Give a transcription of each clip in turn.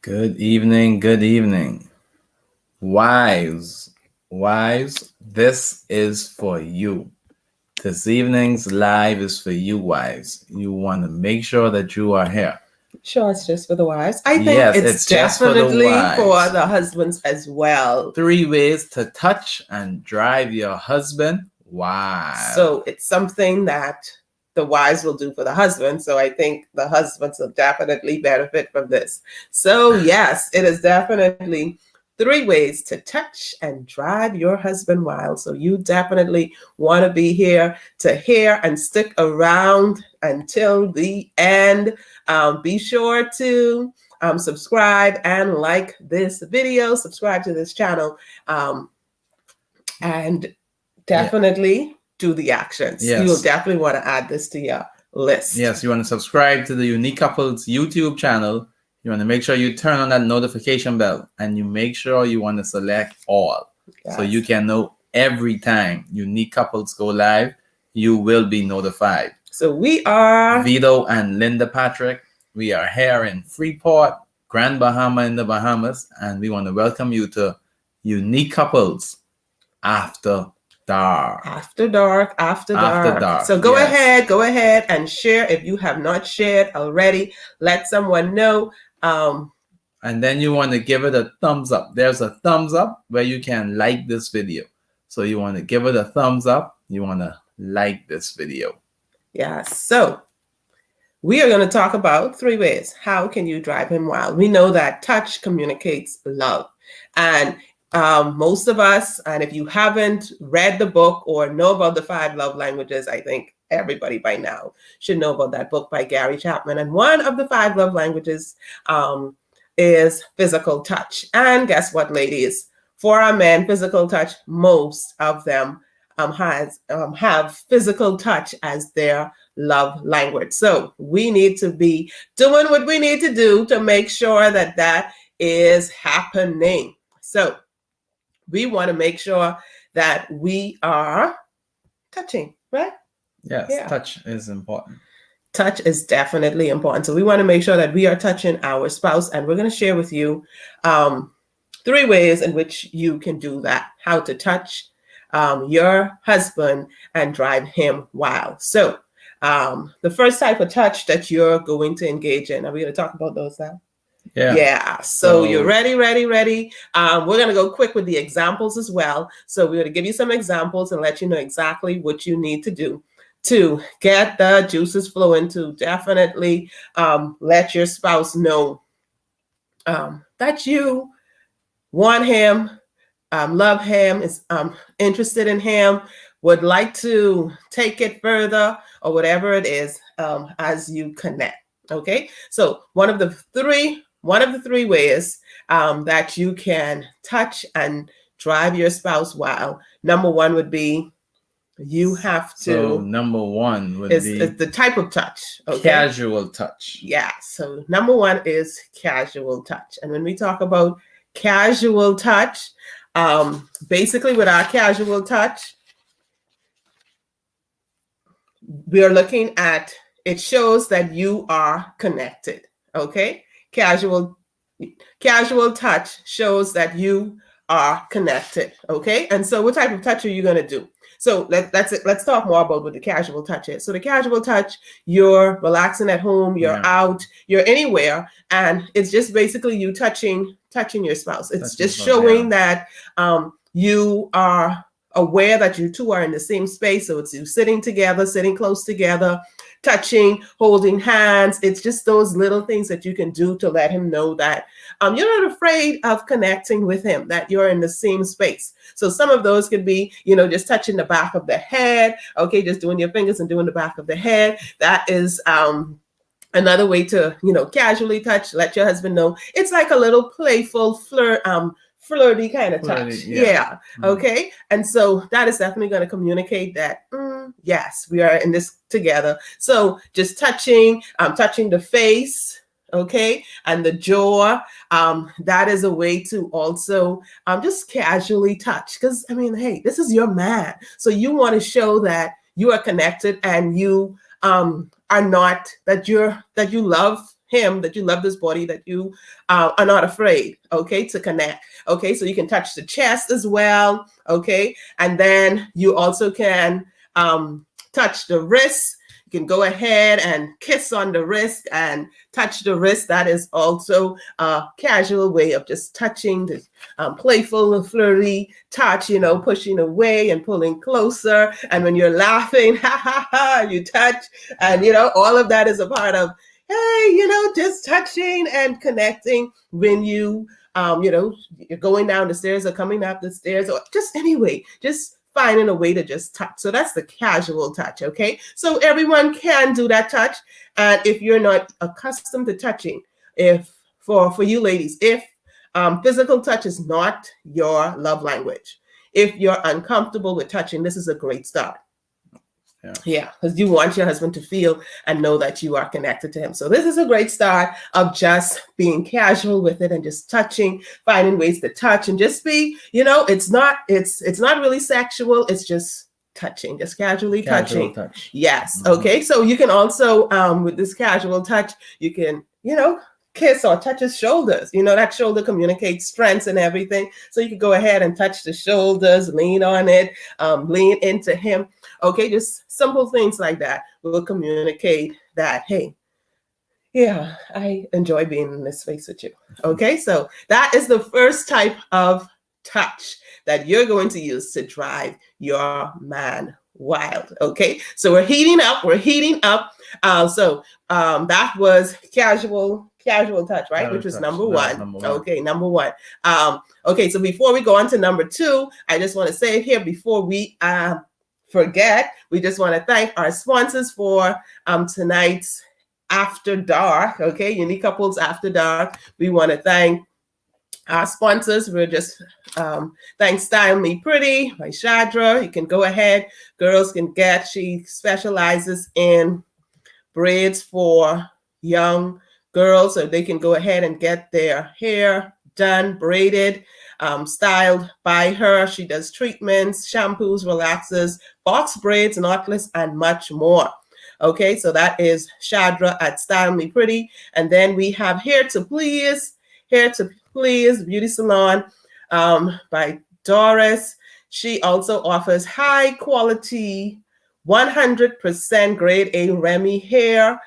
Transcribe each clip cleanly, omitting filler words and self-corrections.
Good evening, good evening. Wives, this is for you. This evening's live is for you, wives. You want to make sure that you are here. Sure, it's just for the wives. I think Yes, it's just for the definitely for wives. the husbands as well. 3 ways to touch and drive your husband wild. So it's something that the wives will do for the husband. So I think the husbands will definitely benefit from this. So yes, it is definitely 3 ways to touch and drive your husband wild. So you definitely want to be here to hear and stick around until the end. Be sure to subscribe and like this video, subscribe to this channel, and definitely do the actions. Yes. You'll definitely want to add this to your list. Yes, you want to subscribe to the Unique Couples YouTube channel. You want to make sure you turn on that notification bell, and you make sure you want to select all. Yes. So you can know every time Unique Couples go live, you will be notified. So we are Vito and Linda Patrick. We are here in Freeport, Grand Bahama in the Bahamas, and we want to welcome you to Unique Couples After Dark. After dark. So go ahead and share if you have not shared already. Let someone know. And then you want to give it a thumbs up. There's a thumbs up where you can like this video. So you want to give it a thumbs up. You want to like this video. Yeah. So we are going to talk about 3 ways. How can you drive him wild? We know that touch communicates love. And most of us, and if you haven't read the book or know about the 5 love languages, I think everybody by now should know about that book by Gary Chapman. And one of the 5 love languages is physical touch. And guess what, ladies? For our men, physical touch, most of them have physical touch as their love language. So we need to be doing what we need to do to make sure that that is happening. So we want to make sure that we are touching, right? Yes, yeah. Touch is important. Touch is definitely important. So we want to make sure that we are touching our spouse, and we're going to share with you 3 ways in which you can do that, how to touch your husband and drive him wild. So the first type of touch that you're going to engage in, are we going to talk about those now? Yeah. So you're ready. We're going to go quick with the examples as well. So we're going to give you some examples and let you know exactly what you need to do to get the juices flowing, to definitely let your spouse know that you want him, love him, is interested in him, would like to take it further, or whatever it is as you connect. Okay. So one of the three ways that you can touch and drive your spouse wild. Number 1 would be you have to. So number 1 would be the type of touch. Okay? Casual touch. Yeah. So number 1 is casual touch. And when we talk about casual touch, basically with our casual touch, we are looking at, it shows that you are connected. Okay. Casual touch shows that you are connected. Okay. And so what type of touch are you going to do? So let's talk more about what the casual touch is. So the casual touch, you're relaxing at home, you're out, you're anywhere, and it's just basically you touching your spouse. It's just showing that you are aware that you two are in the same space. So it's you sitting together, sitting close together, touching, holding hands. It's just those little things that you can do to let him know that you're not afraid of connecting with him, that you're in the same space. So some of those could be, just touching the back of the head. Okay, just doing your fingers and doing the back of the head. That is another way to, casually touch, let your husband know. It's like a little playful flirty kind of touch. Yeah. Mm-hmm. Okay. And so that is definitely going to communicate that, yes, we are in this together. So just touching the face. Okay. And the jaw, that is a way to also just casually touch. Because hey, this is your man. So you want to show that you are connected and you are not, that you love him that you love this body, that you are not afraid, okay, to connect. Okay, so you can touch the chest as well, okay, and then you also can touch the wrist. You can go ahead and kiss on the wrist and touch the wrist. That is also a casual way of just touching, this playful and flirty touch, you know, pushing away and pulling closer. And when you're laughing, ha ha ha, you touch. And, you know, all of that is a part of, hey, you know, just touching and connecting when you, you know, you're going down the stairs or coming up the stairs, or just anyway, just finding a way to just touch. So that's the casual touch, okay? So everyone can do that touch. And if you're not accustomed to touching, if for you ladies, if physical touch is not your love language, if you're uncomfortable with touching, this is a great start. Yeah, because you want your husband to feel and know that you are connected to him. So this is a great start of just being casual with it and just touching, finding ways to touch and just be, you know, it's not really sexual. It's just touching, just casual touching. Touch. Yes. Okay. So you can also, with this casual touch, you can, you know, kiss or touch his shoulders. You know, that shoulder communicates strengths and everything. So you can go ahead and touch the shoulders, lean on it, lean into him. Okay, just simple things like that will communicate that, hey, yeah, I enjoy being in this space with you. Okay, so that is the first type of touch that you're going to use to drive your man wild. Okay, so we're heating up. So that was casual touch, right? Which was number one. Okay, number one. Okay, so before we go on to number two, I just want to say here before we forget, we just want to thank our sponsors for tonight's After Dark. Okay, Unique Couples After Dark. We want to thank our sponsors. We're just thank Style Me Pretty by Shadra. You can go ahead, girls can get, she specializes in braids for young girls, so they can go ahead and get their hair done, braided, styled by her. She does treatments, shampoos, relaxers, box braids, knotless, and much more. Okay, so that is Shadra at Style Me Pretty. And then we have Hair to Please Beauty Salon by Doris. She also offers high quality 100% grade A Remy hair.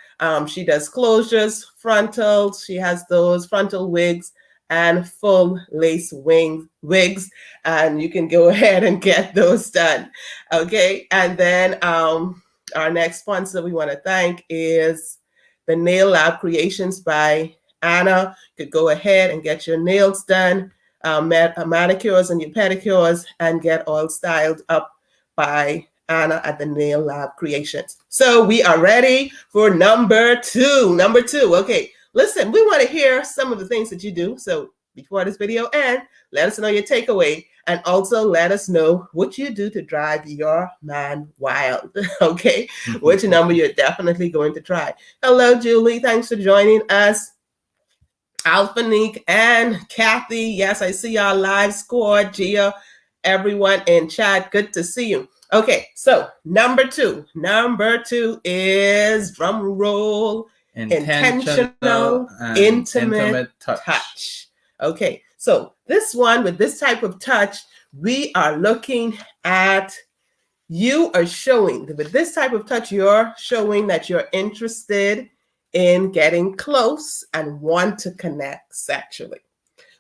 She does closures, frontals. She has those frontal wigs and full lace wigs, and you can go ahead and get those done. Okay, and then our next sponsor we want to thank is the Nail Lab Creations by Anna. You could go ahead and get your nails done, manicures and your pedicures, and get all styled up by Anna at the Nail Lab Creations. So we are ready for number two. Okay, listen, we want to hear some of the things that you do. So before this video ends, let us know your takeaway, and also let us know what you do to drive your man wild. Okay, which number you're definitely going to try. Hello, Julie. Thanks for joining us. Alphanique and Kathy. Yes, I see y'all live squad. Gia, everyone in chat. Good to see you. Okay, so number two is drum roll, intentional intimate touch. Okay, so this one, with this type of touch, we are looking at, you are showing, with this type of touch, you're showing that you're interested in getting close and want to connect sexually.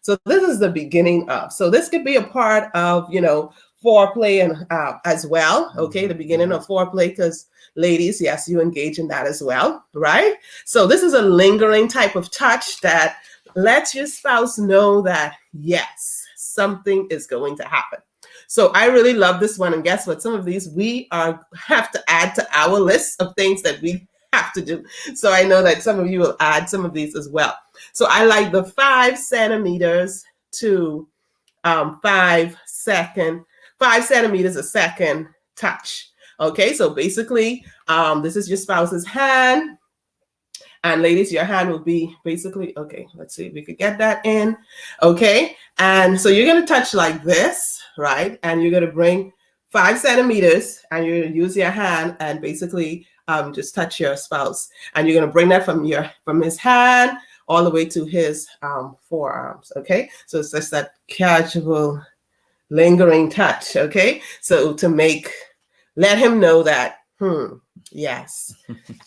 So this is the beginning of, so this could be a part of, you know, foreplay and as well. Okay, the beginning of foreplay, because ladies, yes, you engage in that as well, right? So this is a lingering type of touch that lets your spouse know that, yes, something is going to happen. So I really love this one. And guess what? Some of these we have to add to our list of things that we have to do. So I know that some of you will add some of these as well. So I like the 5 centimeters to 5 centimeters a second touch. Okay, so basically, this is your spouse's hand. And ladies, your hand will be basically, okay, let's see if we could get that in. Okay, and so you're going to touch like this, right? And you're going to bring 5 centimeters, and you're going to use your hand and basically just touch your spouse, and you're going to bring that from his hand all the way to his forearms. Okay, so it's just that casual, lingering touch. Okay, so to let him know that yes,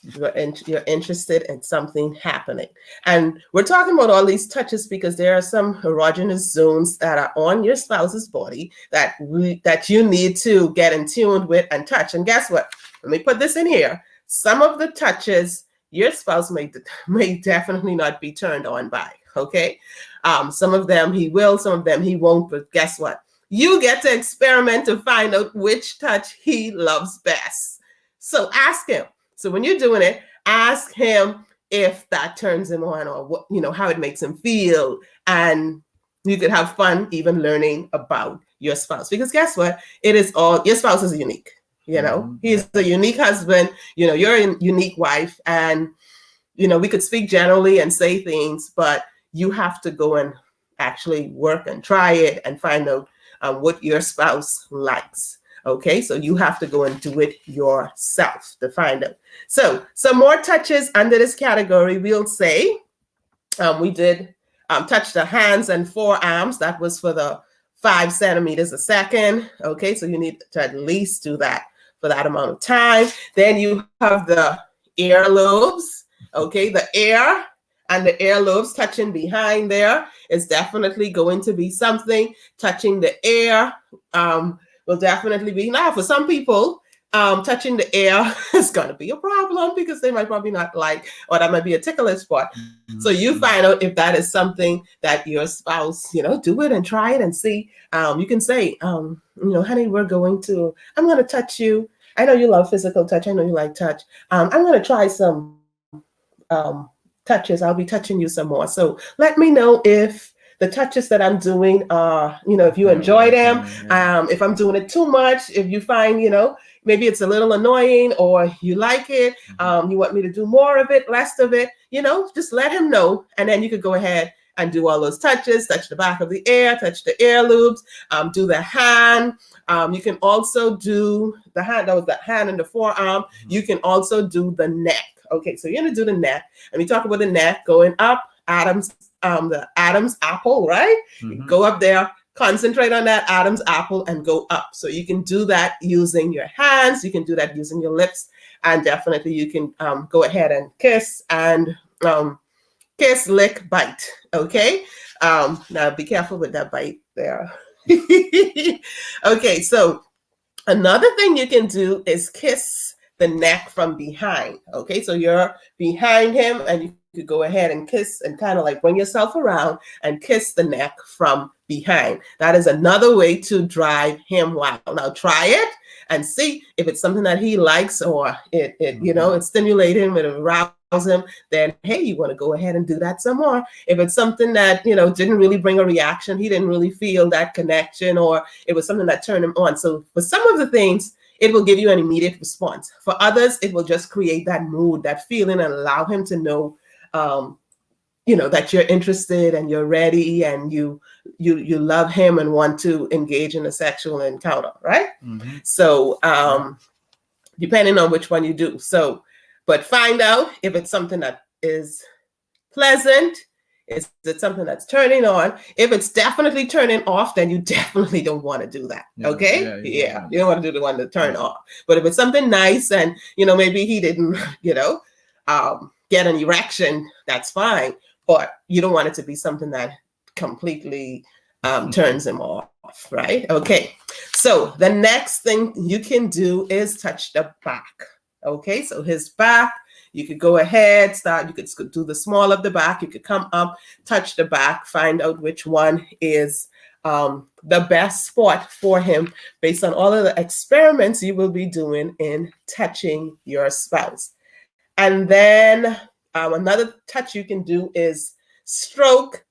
you're interested in something happening. And we're talking about all these touches because there are some erogenous zones that are on your spouse's body that you need to get in tune with and touch. And guess what? Let me put this in here. Some of the touches your spouse may definitely not be turned on by. Okay, some of them he will, some of them he won't. But guess what? You get to experiment to find out which touch he loves best. So ask him. So when you're doing it, ask him if that turns him on, or what, how it makes him feel. And you could have fun even learning about your spouse, because guess what? Your spouse is unique. He's a unique husband, you're a unique wife, and we could speak generally and say things, but you have to go and actually work and try it and find out what your spouse likes. Okay, so you have to go and do it yourself to find out. So some more touches under this category, we'll say we did touch the hands and forearms. That was for the 5 centimeters a second. Okay, so you need to at least do that for that amount of time. Then you have the earlobes. Okay, the ear and the earlobes touching behind there is definitely going to be something. Touching the ear will definitely be. Now, for some people, touching the ear is going to be a problem because they might probably not like, or that might be a ticklish spot. Mm-hmm. So you find out if that is something that your spouse, do it and try it and see. You can say, honey, I'm going to touch you. I know you love physical touch. I know you like touch. I'm going to try some touches. I'll be touching you some more. So let me know if the touches that I'm doing are, if you enjoy them, if I'm doing it too much, if you find, maybe it's a little annoying or you like it, you want me to do more of it, less of it, just let him know. And then you could go ahead and do all those touches, touch the back of the ear, touch the ear loops, do the hand. You can also do the hand, that was the hand and the forearm. You can also do the neck. Okay, so you're going to do the neck. And we talk about the neck going up, the Adam's apple, right? Mm-hmm. Go up there, concentrate on that Adam's apple and go up. So you can do that using your hands. You can do that using your lips. And definitely you can go ahead and kiss and kiss, lick, bite. Okay? Now be careful with that bite there. Okay, so another thing you can do is kiss the neck from behind. Okay, so you're behind him and you could go ahead and kiss and kind of like bring yourself around and kiss the neck from behind. That is another way to drive him wild. Now try it and see if it's something that he likes, or it stimulates him, it arouses him. Then hey, you want to go ahead and do that some more. If it's something that didn't really bring a reaction, he didn't really feel that connection, or it was something that turned him on. So for some of the things, it will give you an immediate response. For others, it will just create that mood, that feeling, and allow him to know, that you're interested and you're ready and you love him and want to engage in a sexual encounter, right? Mm-hmm. So depending on which one you do. So, but find out if it's something that is pleasant. Is it something that's turning on? If it's definitely turning off, then you definitely don't want to do that. Okay? Yeah. You don't want to do the one that turn off. But if it's something nice and, maybe he didn't, get an erection, that's fine. But you don't want it to be something that completely turns him off, right? Okay. So the next thing you can do is touch the back. Okay. So his back. You could go ahead, you could do the small of the back. You could come up, touch the back, find out which one is the best spot for him based on all of the experiments you will be doing in touching your spouse. And then another touch you can do is stroke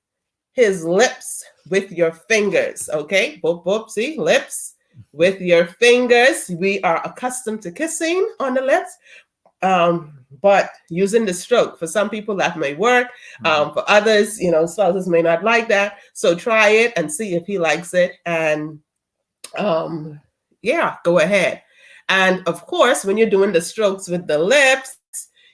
his lips with your fingers. Okay, boop, boop, see, lips with your fingers. We are accustomed to kissing on the lips. But using the stroke, for some people that may work. For others, spouses may not like that. So try it and see if he likes it. And go ahead. And of course, when you're doing the strokes with the lips,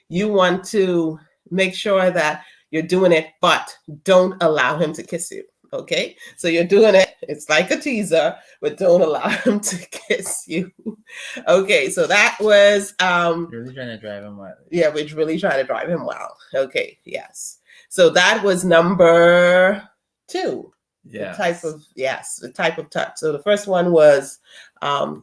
you want to make sure that you're doing it, but don't allow him to kiss you. Okay, so you're doing it, it's like a teaser, but don't allow him to kiss you. Okay, so that was Really trying to drive him wild. yeah, we're really trying to drive him wild. Okay, yes. So that was number 2. Yeah. The type of touch. So the first one was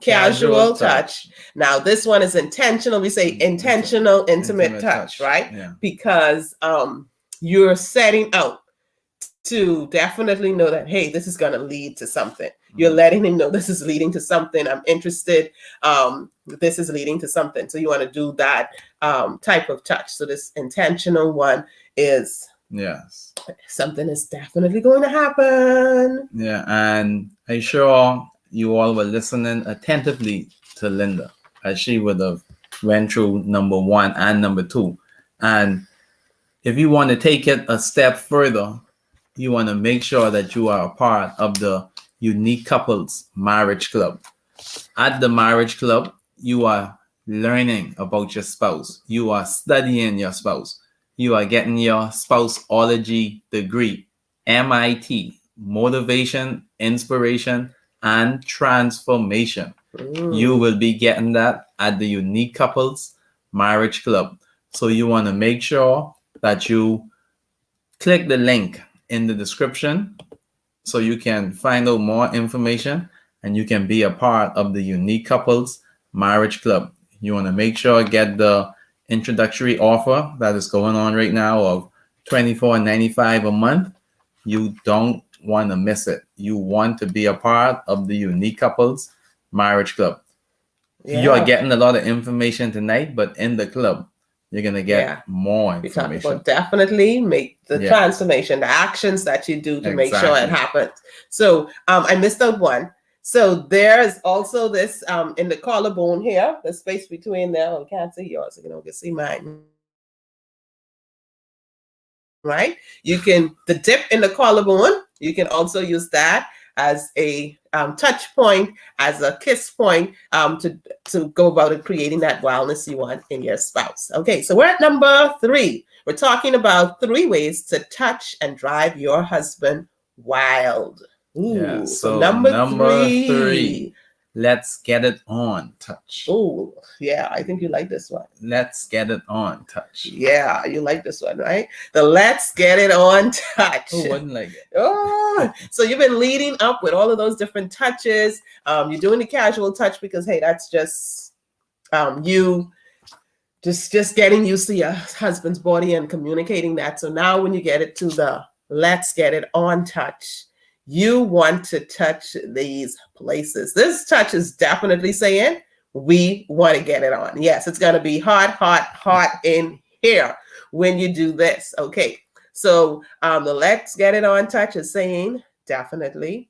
casual touch. Now this one is intentional. We say intentional, intimate touch, right? Yeah. Because you're setting out to definitely know that, hey, this is going to lead to something. You're letting him know this is leading to something. I'm interested. This is leading to something. So you want to do that type of touch. So this intentional one is yes, something is definitely going to happen. Yeah, and I'm sure you all were listening attentively to Linda as she would have went through number 1 and number 2. And if you want to take it a step further, you want to make sure that you are a part of the Unique Couples Marriage Club. At the Marriage Club, you are learning about your spouse. You are studying your spouse. You are getting your spouseology degree, MIT, motivation, inspiration, and transformation. You will be getting that at the Unique Couples Marriage Club. So you want to make sure that you click the link in the description so you can find out more information and you can be a part of the Unique Couples Marriage Club. You want to make sure get the introductory offer that is going on right now of $24.95 a month. You don't want to miss it. You want to be a part of the Unique Couples Marriage Club. Yeah. You are getting a lot of information tonight, but in the club, you're going to get more information. But definitely make the transformation, the actions that you do to make sure it happens. So I missed out one. So there's also this in the collarbone here, the space between there. I can't see yours, so you can see mine. Right? You can, the dip in the collarbone, you can also use that as a touch point, as a kiss point to go about it, creating that wildness you want in your spouse. Okay, so we're at number 3. We're talking about 3 ways to touch and drive your husband wild. Ooh, so number 3. Let's get it on touch. Oh, yeah, I think you like this one. Let's get it on touch. Yeah, you like this one, right? The let's get it on touch. Who wouldn't like it? Oh, so you've been leading up with all of those different touches. You're doing the casual touch because, hey, that's just you just getting used to your husband's body and communicating that. So now when you get it to the let's get it on touch, you want to touch these places. This touch is definitely saying we want to get it on. Yes, it's going to be hot, hot, hot in here when you do this. Okay, so the let's get it on touch is saying definitely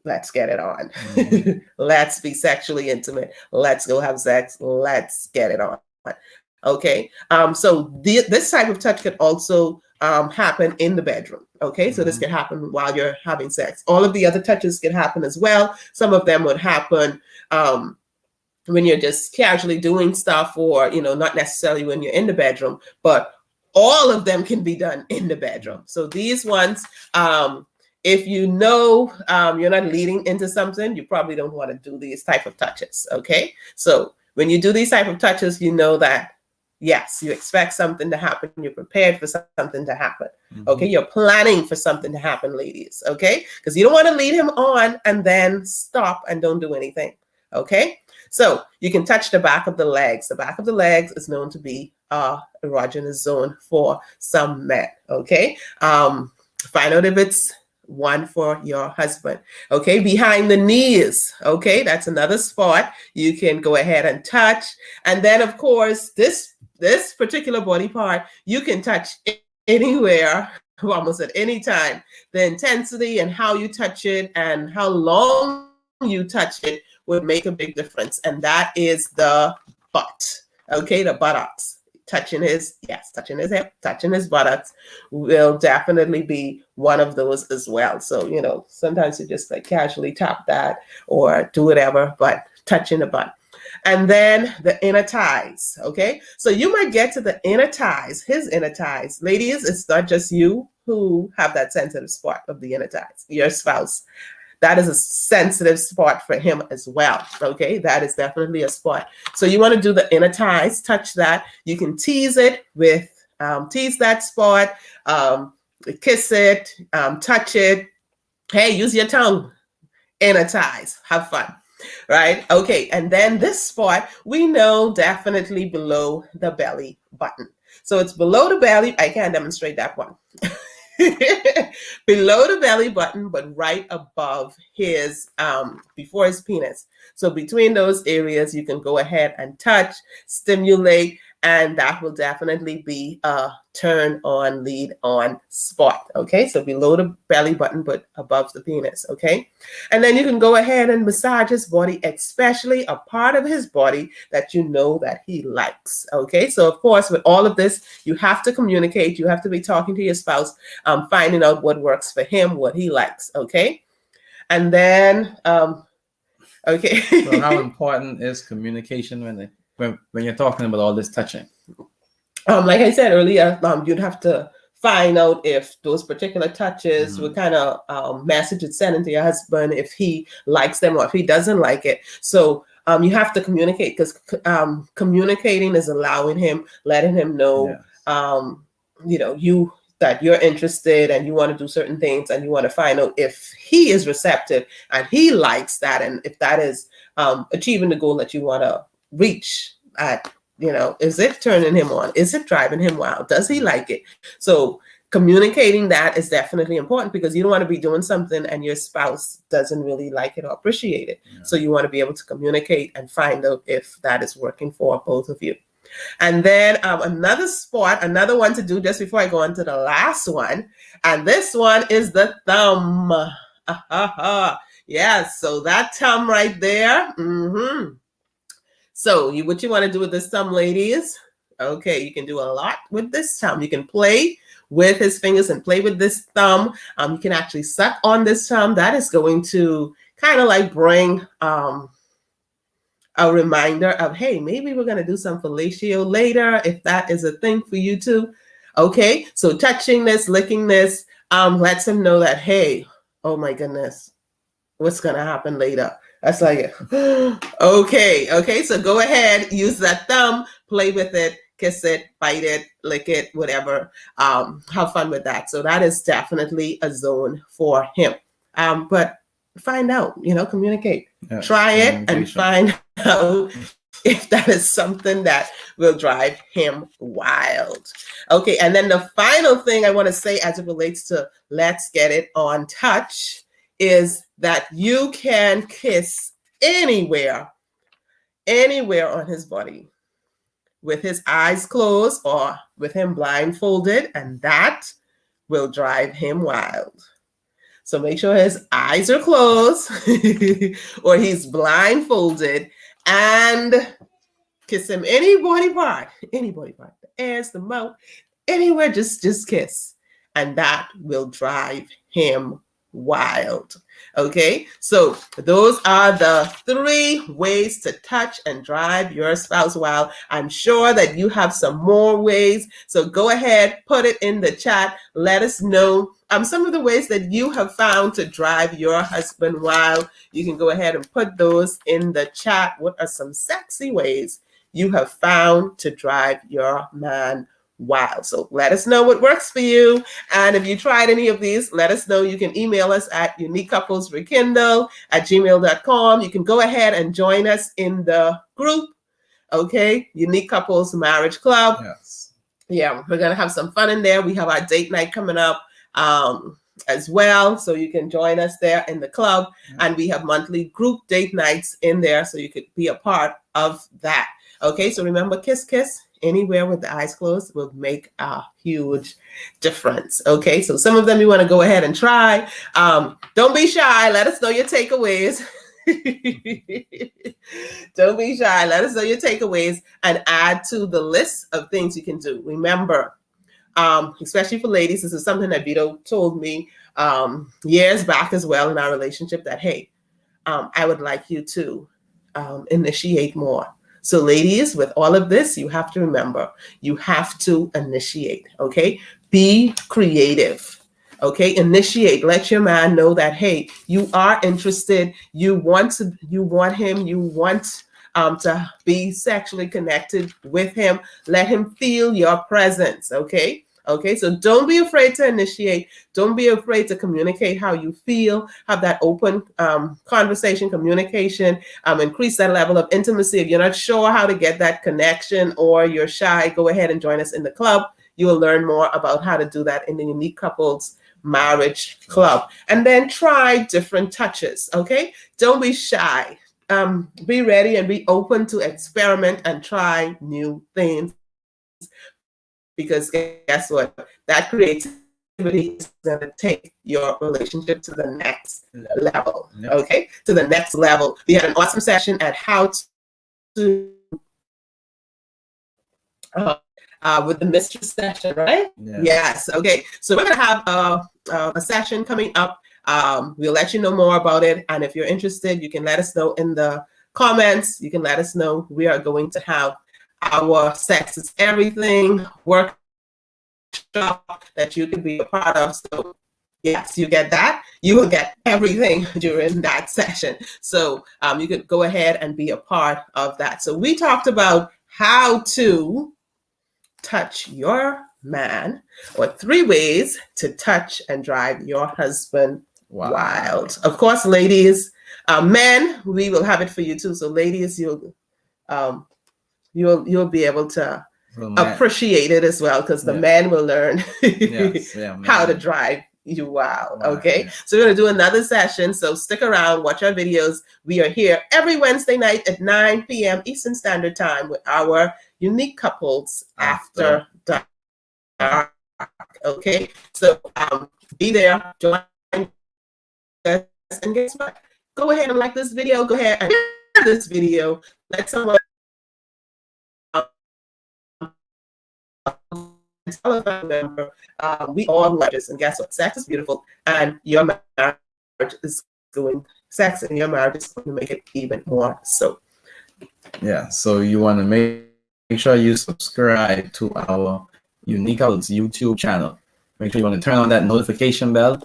let's get it on. Mm-hmm. Let's be sexually intimate. Let's go have sex. Let's get it on. Okay, so this type of touch could also happen in the bedroom. Okay, so this can happen while you're having sex. All of the other touches can happen as well. Some of them would happen when you're just casually doing stuff, or not necessarily when you're in the bedroom, but all of them can be done in the bedroom. So these ones, if you're not leading into something, you probably don't want to do these type of touches. Okay, so when you do these type of touches, you know that yes, you expect something to happen. You're prepared for something to happen. Mm-hmm. Okay, you're planning for something to happen, ladies. Okay, because you don't want to lead him on and then stop and don't do anything. Okay, so you can touch the back of the legs. The back of the legs is known to be erogenous zone for some men. Okay, find out if it's one for your husband. Okay, behind the knees. Okay, that's another spot you can go ahead and touch. And then, of course, this particular body part you can touch anywhere, almost at any time. The intensity and how you touch it and how long you touch it would make a big difference. And that is the butt. Okay, the buttocks. Touching his hip, touching his buttocks will definitely be one of those as well. So, sometimes you just like casually tap that or do whatever, but touching the butt. And then the inner thighs, okay? So you might get to the inner thighs, his inner thighs. Ladies, it's not just you who have that sensitive spot of the inner thighs. Your spouse, that is a sensitive spot for him as well, okay? That is definitely a spot. So you want to do the inner thighs, touch that. You can tease it with, tease that spot, kiss it, touch it. Hey, use your tongue. Inner thighs, have fun. Right? Okay. And then this spot, we know definitely below the belly button. So it's below the belly. I can't demonstrate that one. Below the belly button, but right above his, before his penis. So between those areas, you can go ahead and touch, stimulate, and that will definitely be a turn on, lead on spot. Okay, so below the belly button, but above the penis. Okay, and then you can go ahead and massage his body, especially a part of his body that you know that he likes. Okay, so of course, with all of this, you have to communicate. You have to be talking to your spouse, finding out what works for him, what he likes. Okay, and then okay. So how important is communication when you're talking about all this touching? Like I said earlier, you'd have to find out if those particular touches, what kind of message it's sending to your husband, if he likes them or if he doesn't like it. So you have to communicate, because communicating is allowing him, letting him know, you know, that you're interested and you want to do certain things, and you want to find out if he is receptive and he likes that, and if that is achieving the goal that you want to reach at. You know, is it turning him on? Is it driving him wild? Does he like it? So communicating that is definitely important, because you don't want to be doing something and your spouse doesn't really like it or appreciate it. Yeah. So you want to be able to communicate and find out if that is working for both of you. And then another one to do just before I go on to the last one. And this one is the thumb. Yes, so that thumb right there. So what you want to do with this thumb, ladies? Okay, you can do a lot with this thumb. You can play with his fingers and play with this thumb. You can actually suck on this thumb. That is going to kind of like bring a reminder of, hey, maybe we're going to do some fellatio later, if that is a thing for you too. Okay, so touching this, licking this, lets him know that, hey, oh my goodness, what's going to happen later? That's like, okay. So go ahead, use that thumb, play with it, kiss it, bite it, lick it, whatever. Have fun with that. So that is definitely a zone for him. But find out, communicate. Yeah, try it and find out if that is something that will drive him wild. Okay, and then the final thing I want to say as it relates to let's get it on touch is that you can kiss anywhere on his body with his eyes closed or with him blindfolded, and that will drive him wild. So make sure his eyes are closed or he's blindfolded, and kiss him any body part, the ears, the mouth, anywhere, just kiss, and that will drive him wild. Okay, so those are the 3 ways to touch and drive your spouse wild. I'm sure that you have some more ways, so go ahead, put it in the chat. Let us know some of the ways that you have found to drive your husband wild. You can go ahead and put those in the chat. What are some sexy ways you have found to drive your man wild? So let us know what works for you. And if you tried any of these, let us know. You can email us at uniquecouplesrekindle@gmail.com. You can go ahead and join us in the group, okay? Unique Couples Marriage Club. Yes. Yeah, we're going to have some fun in there. We have our date night coming up as well. So you can join us there in the club. Yeah. And we have monthly group date nights in there, so you could be a part of that. Okay, so remember, kiss, kiss. Anywhere with the eyes closed will make a huge difference. Okay, so some of them you want to go ahead and try. Don't be shy. Let us know your takeaways. Don't be shy. Let us know your takeaways and add to the list of things you can do. Remember, especially for ladies, this is something that Vito told me years back as well in our relationship, that, hey, I would like you to initiate more. So ladies, with all of this, you have to remember, you have to initiate, okay? Be creative. Okay, initiate. Let your man know that, hey, you are interested. You want him. You want to be sexually connected with him. Let him feel your presence. Okay. Okay. So don't be afraid to initiate. Don't be afraid to communicate how you feel. Have that open conversation, communication. Increase that level of intimacy. If you're not sure how to get that connection or you're shy, go ahead and join us in the club. You will learn more about how to do that in the Unique Couples Marriage Club. And then try different touches, okay? Don't be shy. Be ready and be open to experiment and try new things, because guess what? That creativity is going to take your relationship to the next level, okay? To the next level. We had an awesome session at how to with the mistress session, right? Yes. Okay. So we're going to have a session coming up. We'll let you know more about it. And if you're interested, you can let us know in the comments. You can let us know. We are going to have our Sex is Everything workshop that you can be a part of. So yes, you get that. You will get everything during that session. So you could go ahead and be a part of that. So we talked about how to touch your man, or 3 ways to touch and drive your husband wild. Of course, ladies, men, we will have it for you too. So ladies, you'll be able to appreciate it as well, because the men will learn how to drive you wild. Okay. So we're going to do another session. So stick around, watch our videos. We are here every Wednesday night at 9 p.m. Eastern Standard Time with our Unique Couples After Dark. Okay. So be there, join us, and guess what? Go ahead and like this video. Go ahead and share this video. Let someone tell a family member. We all love this, and guess what? Sex is beautiful, and your marriage is going. Sex in your marriage is going to make it even more so. Yeah. So you want to make sure you subscribe to our Unique Couples YouTube channel. Make sure you want to turn on that notification bell,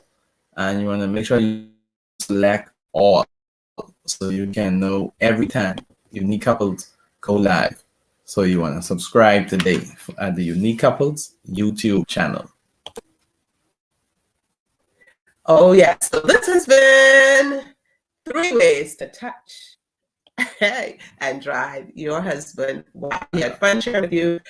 and you want to make sure you select all, so you can know every time Unique Couples go live. So you want to subscribe today at the Unique Couples YouTube channel. Oh yeah, so this has been 3 ways to touch and drive your husband. We had fun sharing with you.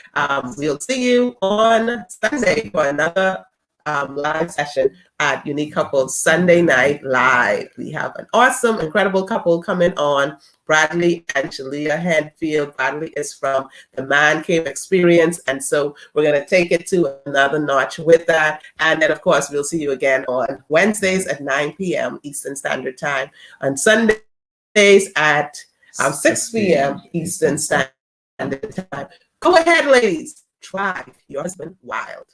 We'll see you on Sunday for another live session at Unique Couples Sunday Night Live. We have an awesome, incredible couple coming on, Bradley and Shalia Hadfield. Bradley is from the Man Cave Experience, and so we're going to take it to another notch with that. And then, of course, we'll see you again on Wednesdays at 9 p.m. Eastern Standard Time, on Sundays at 6 p.m. Eastern Standard Time. Go ahead, ladies. Drive your husband wild.